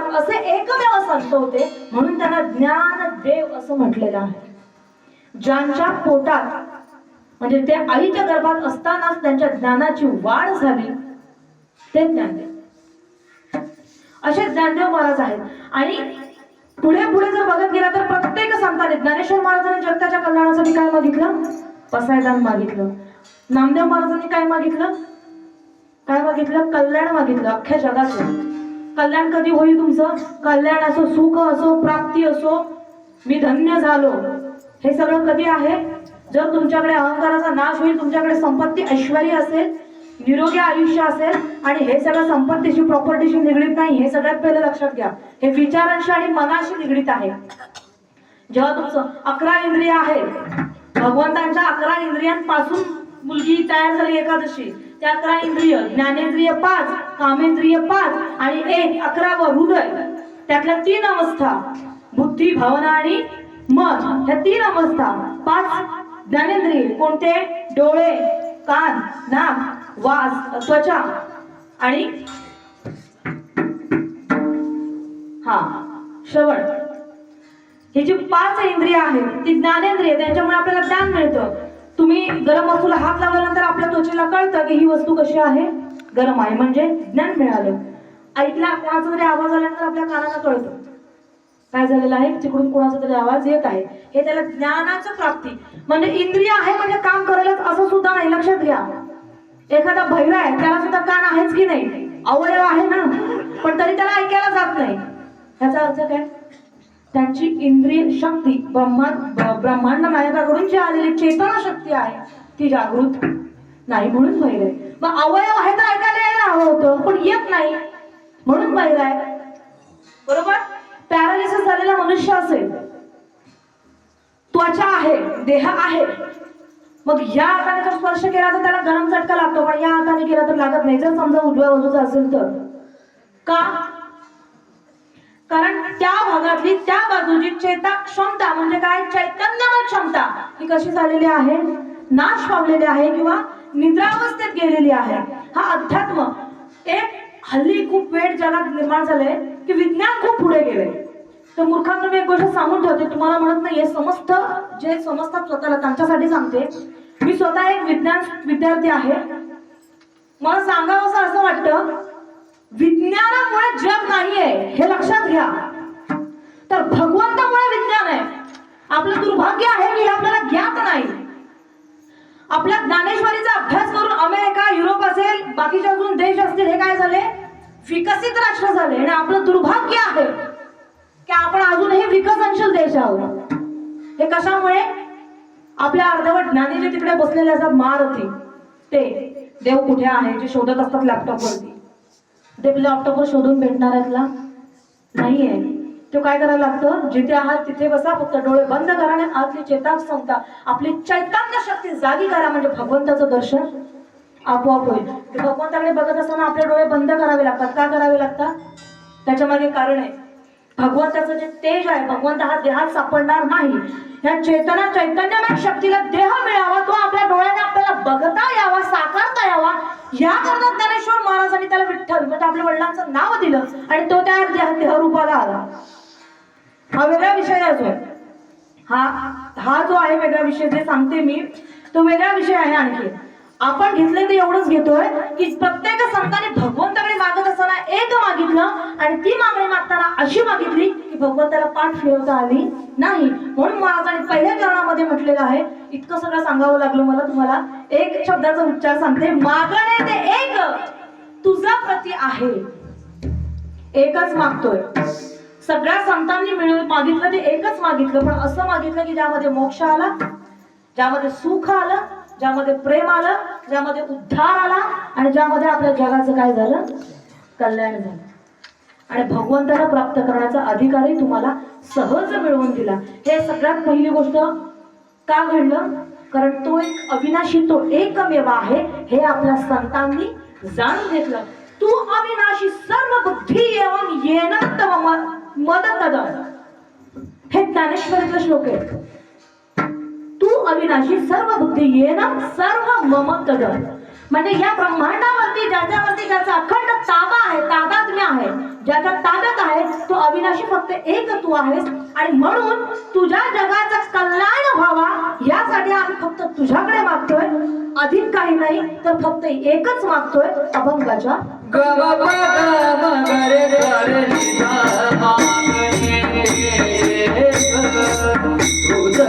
जगात असे एकमेव संत होते, म्हणून त्यांना ज्ञानदेव असं म्हटलेलं आहे. ज्यांच्या पोटात म्हणजे ते आईच्या गर्भात असतानाच त्यांच्या ज्ञानाची वाढ झाली, ते ज्ञानदेव. असे ज्ञानदेव महाराज आहेत. आणि पुढे पुढे जर बघत गेला तर प्रत्येक संतांनी, ज्ञानेश्वर महाराजांनी जगताच्या कल्याणासाठी काय मागितलं? पसायदान मागितलं. नामदेव महाराजांनी काय मागितलं? काय मागितलं? कल्याण मागितलं. अख्ख्या जगाचं कल्याण कधी होईल तुमचं? कल्याण असो, सुख असो, प्राप्ती असो, मी धन्य झालो, हे सगळं कधी आहे? जर तुमच्याकडे अहंकाराचा नाश होईल, तुमच्याकडे संपत्ती ऐश्वर्य असेल, निरोगी आयुष्य असेल, आणि हे सगळं संपत्तीशी प्रॉपर्टीशी निगडीत नाही. हे सगळ्यात पहिले लक्षात घ्या. हे विचारांशी आणि मनाशी निगडीत आहे. जेव्हा तुमचं 11 इंद्रिय आहे, भगवंतांच्या 11 इंद्रियांपासून मुलगी तयार झाली एकादशी. त्या 11 इंद्रिय, ज्ञानेंद्रिय 5, कामेंद्रिय 5 आणि 1 11वं हृदय. त्यातल्या 3 अवस्था, बुद्धी, भावना आणि मन, ह्या 3 अवस्था. 5 ज्ञानेंद्रिय कोणते? डोळे, कान, नाक, वास, त्वचा आणि श्रवण. ही जी 5 इंद्रिय आहेत ती ज्ञानेंद्रिय. त्यांच्यामुळे आपल्याला ज्ञान मिळतं. तुम्ही गरम वस्तूला हात लावल्यानंतर आपल्या त्वचेला कळतं की ही वस्तू कशी आहे, गरम आहे, म्हणजे ज्ञान मिळालं. ऐकला कोणाचा तरी आवाज आल्यानंतर आपल्या कानाला कळतं काय झालेलं आहे, तिकडून कोणाचा तरी आवाज येत आहे. हे त्याला ज्ञानाचं प्राप्ती. म्हणजे इंद्रिय आहे म्हणजे काम करायलाच असं सुद्धा नाही. लक्षात घ्या. एखादा बहिरा आहे, त्याला सुद्धा कान आहेच की नाही? अवयव आहे ना, पण तरी त्याला ऐकायला जात नाही. ह्याचा अर्थ काय? त्यांची इंद्रिय शक्ती ब्रह्मांड नायकाकडून जी आलेली चेतना शक्ती आहे ती जागृत नाही, म्हणून बहिर आहे. मग अवयव आहे तर ऐकायला यायला हवं होतं, पण येत नाही, म्हणून बहिर आहे. बरोबर? पॅरालिसिस झालेला मनुष्य असेल, त्वचा आहे, देह आहे, मग या हाताने जर स्पर्श केला तर त्याला गरम चटका लागतो, पण या हाताने केला तर लागत नाही. जर समजा उजव्या बाजूचा असेल तर का? कारण त्या भागातली त्या बाजूची चेता क्षमता म्हणजे काय, चैतन्यमय क्षमता ही कशी झालेली आहे? नाश पावलेली आहे किंवा निद्रावस्थेत गेलेली आहे. हा अध्यात्म एक हल्ली खूप वेळ जगात निर्माण झालंय की विज्ञान खूप पुढे गेलंय. तर मूर्खांना मी एक गोष्ट सांगून ठेवते, तुम्हाला म्हणत नाहीये, जे समजतात स्वतःला त्यांच्यासाठी सांगते. मी स्वतः एक विज्ञान विद्यार्थी आहे. मला सांगावं असं वाटतं, विज्ञानामुळे जग नाहीये हे लक्षात घ्या, तर भगवंतामुळे विज्ञान आहे. आपलं दुर्भाग्य आहे की आपल्याला ज्ञात नाही. आपल्या ज्ञानेश्वरीचा अभ्यास करून अमेरिका, युरोप असेल, बाकीचे अजून देश असतील, हे काय झाले? विकसित राष्ट्र झाले. आणि आपलं दुर्भाग्य आहे की आपण अजूनही विकसनशील देश आहोत. हे कशामुळे? आपल्या अर्धवट ज्ञानी जे तिकडे बसलेले असतात महारथी, ते देव कुठे आहे जे शोधत असतात लॅपटॉपवरती, ते लॅपटॉपवर शोधून भेटणार आहेतला नाहीये. तो काय करायला लागतं? जिथे आहात तिथे बसा, फक्त डोळे बंद करा आणि आतली चेता क्षमता, आपली चैतन्य शक्ती जागी करा, म्हणजे भगवंताचं दर्शन आपोआप होईल. भगवंताकडे बघत असताना आपले डोळे बंद करावे लागतात. का करावे लागतात? त्याच्या मागे कारण आहे. भगवंताचं जे तेज आहे, भगवंत हा देहात सापडणार नाही. या चेतना चैतन्यमय शक्तीला देह मिळावा, तो आपल्या डोळ्याने आपल्याला बघता यावा, साकारता यावा, या करता ज्ञानेश्वर महाराजांनी त्याला विठ्ठल म्हणजे आपल्या वडिलांचं नाव दिलं आणि तो त्या देहरूपाला आला. हा वेगळा विषय आहे. हा जो आहे वेगळा विषय जे सांगते मी, तो वेगळा विषय आहे. आणखी आपण घेतले ते एवढंच घेतोय की प्रत्येक संतांनी भगवंताकडे मागत असताना एक मागितलं आणि ती मागणी मागताना अशी मागितली की भगवंताला पाठ फिरवता आली नाही. म्हणून महाराजांनी पहिल्या चरणामध्ये म्हटलेलं आहे. इतकं सगळं सांगावं लागलं मला तुम्हाला. एक शब्दाचा उच्चार सांगते, मागणे ते एक तुझा प्रती आहे. एकच मागतोय. सगळ्या संतांनी मिळून मागितलं ते एकच मागितलं, पण असं मागितलं की ज्यामध्ये मोक्ष आला, ज्यामध्ये सुख आलं, ज्यामध्ये प्रेम आलं, ज्यामध्ये उद्धार आला आणि ज्यामध्ये आपल्या जगाचं काय झालं? कल्याण झालं. आणि भगवंताला प्राप्त करण्याचा अधिकारही तुम्हाला सहज मिळवून दिला. हे सगळ्यात पहिली गोष्ट का घडलं? कारण तो एक अविनाशी, तो एकमेव आहे हे आपल्या संतांनी जाणून घेतलं. तू अविनाशी सर्व बुद्धी एवं येन तव मदत, हे ज्ञानेश्वरीतला श्लोक आहे. तू अविनाशी सर्व बुद्धी येन सर्व मम तद, म्हणजे या ब्रह्मांडावरती ज्याच्यावरती ज्याचा अखंड ताबा आहे, तादात्म्य आहे, ज्याच्या ताब्यात आहे, अशी फक्त एक तू आहेस आणि म्हणून तुझ्या जगाचं कल्याण व्हावा यासाठी आम्ही फक्त तुझ्याकडे मागतोय, अधिक काही नाही तर फक्त एकच मागतोय, अभंगाच्या तुझ